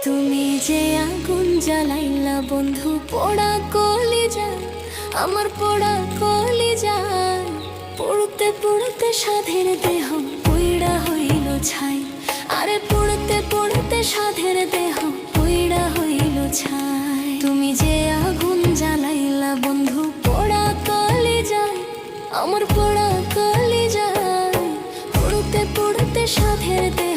তুমি যে আগুন জ্বালাইলা বন্ধু পোড়া কলিজায়, আমার পোড়া কলিজায়। পড়তে পড়তে সাধের দেহ পইড়া হইল ছাই, আরে পড়তে পড়তে সাধের দেহ পইড়া হইল ছাই। তুমি যে আগুন জ্বালাইলা বন্ধু পোড়া কলিজায়, আমার পোড়া কলিজায়। পড়তে পড়তে সাধের দেহ